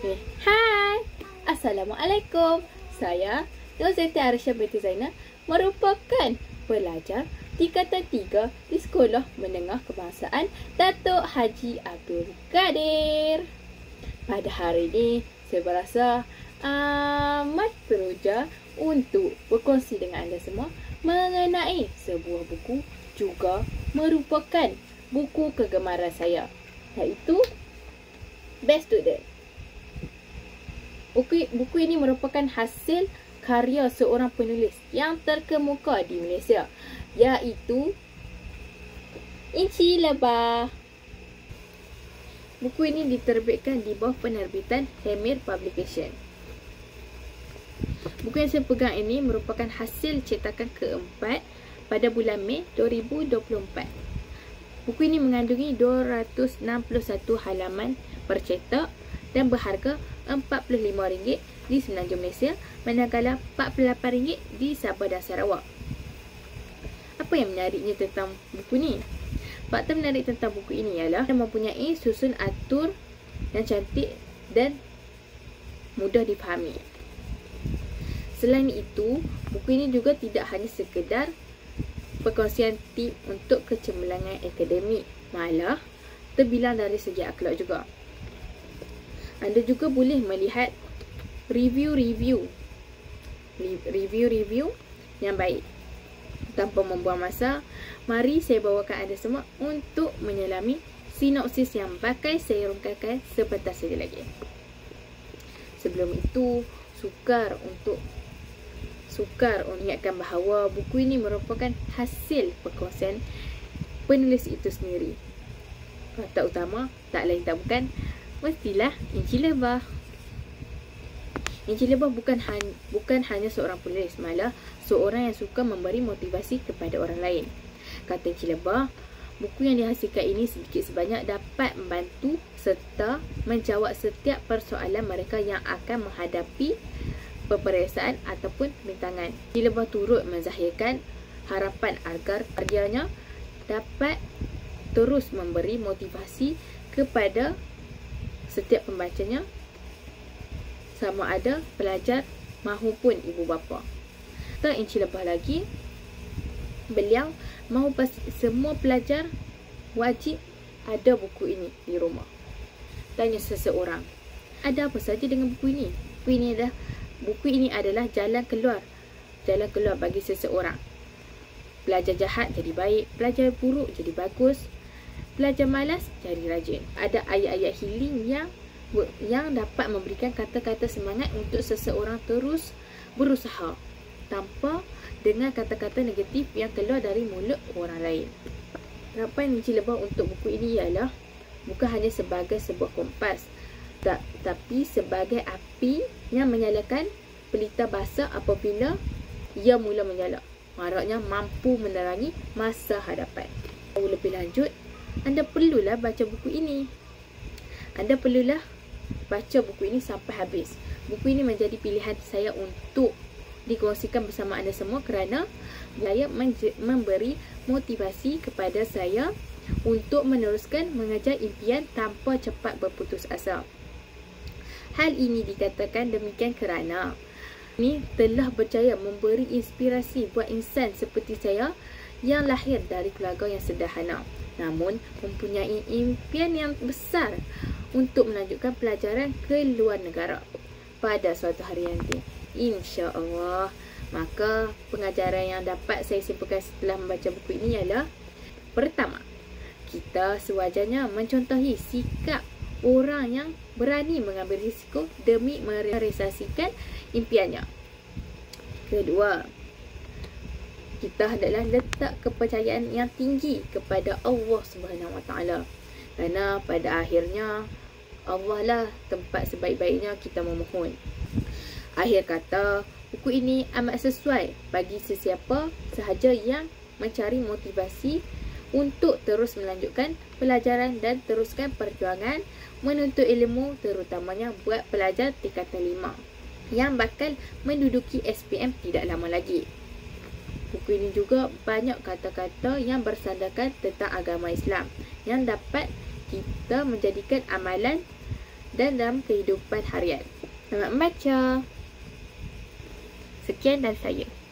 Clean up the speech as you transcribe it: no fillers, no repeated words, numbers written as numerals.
Hai, Assalamualaikum. Saya Nurzaiti Arisha binti Zainal merupakan pelajar tingkatan 3 di Sekolah Menengah Kebangsaan Datuk Haji Abdul Kadir. Pada hari ini, saya berasa amat teruja untuk berkongsi dengan anda semua mengenai sebuah buku juga merupakan buku kegemaran saya, iaitu Best Student. Buku ini merupakan hasil karya seorang penulis yang terkemuka di Malaysia, iaitu Inci Lebah. Buku ini diterbitkan di bawah penerbitan Hamir Publication. Buku yang saya pegang ini merupakan hasil cetakan keempat pada bulan Mei 2024. Buku ini mengandungi 261 halaman bercetak dan berharga RM45 di Semenanjung Malaysia, manakala RM48 di Sabah dan Sarawak. Apa yang menariknya tentang buku ni? Fakta menarik tentang buku ini ialah dia mempunyai susun atur yang cantik dan mudah difahami. Selain itu, buku ini juga tidak hanya sekedar perkongsian tip untuk kecemerlangan akademik, malah terbilang dari segi akhlak juga. Anda juga boleh melihat review yang baik. Tanpa membuang masa, mari saya bawakan anda semua untuk menyelami sinopsis yang bakal saya rungkaikan sebentar saja lagi. Sebelum itu, sukar untuk ingatkan bahawa buku ini merupakan hasil perkongsian penulis itu sendiri. Fakta utama tak lain tak bukan mestilah Inci Lebah. Inci Lebah bukan hanya seorang penulis, malah seorang yang suka memberi motivasi kepada orang lain. Kata Inci Lebah, buku yang dihasilkan ini sedikit sebanyak dapat membantu serta menjawab setiap persoalan mereka yang akan menghadapi peperiksaan ataupun rintangan. Inci Lebah turut menzahirkan harapan agar karyanya dapat terus memberi motivasi kepada setiap pembacanya, sama ada pelajar mahupun ibu bapa. Tak Inci Lebah lagi, beliau mahu semua pelajar wajib ada buku ini di rumah. Tanya seseorang, ada apa saja dengan buku ini? Buku ini adalah jalan keluar bagi seseorang. Pelajar jahat jadi baik, pelajar buruk jadi bagus, pelajar malas jadi rajin. Ada ayat-ayat healing yang dapat memberikan kata-kata semangat untuk seseorang terus berusaha tanpa dengar kata-kata negatif yang keluar dari mulut orang lain. Harapan Inci Lebah untuk buku ini ialah bukan hanya sebagai sebuah kompas, tapi sebagai api yang menyalakan pelita basah apabila ia mula menyala. Maraknya mampu menerangi masa hadapan. Lebih lanjut, anda perlulah baca buku ini. Anda perlulah baca buku ini sampai habis. Buku ini menjadi pilihan saya untuk dikongsikan bersama anda semua kerana saya memberi motivasi kepada saya untuk meneruskan mengejar impian tanpa cepat berputus asa. Hal ini dikatakan demikian kerana ini telah berjaya memberi inspirasi buat insan seperti saya yang lahir dari keluarga yang sederhana, namun mempunyai impian yang besar untuk melanjutkan pelajaran ke luar negara pada suatu hari nanti, insya-Allah. Maka pengajaran yang dapat saya simpulkan setelah membaca buku ini ialah: pertama, kita sewajarnya mencontohi sikap orang yang berani mengambil risiko demi merealisasikan impiannya. Kedua, kita hendaklah letak kepercayaan yang tinggi kepada Allah Subhanahu Wa Taala, kerana pada akhirnya Allah lah tempat sebaik-baiknya kita memohon. Akhir kata, buku ini amat sesuai bagi sesiapa sahaja yang mencari motivasi untuk terus melanjutkan pelajaran dan teruskan perjuangan menuntut ilmu, terutamanya buat pelajar tingkatan 5 yang bakal menduduki SPM tidak lama lagi. Buku ini juga banyak kata-kata yang bersandarkan tentang agama Islam yang dapat kita menjadikan amalan dan dalam kehidupan harian. Selamat membaca. Sekian dari saya.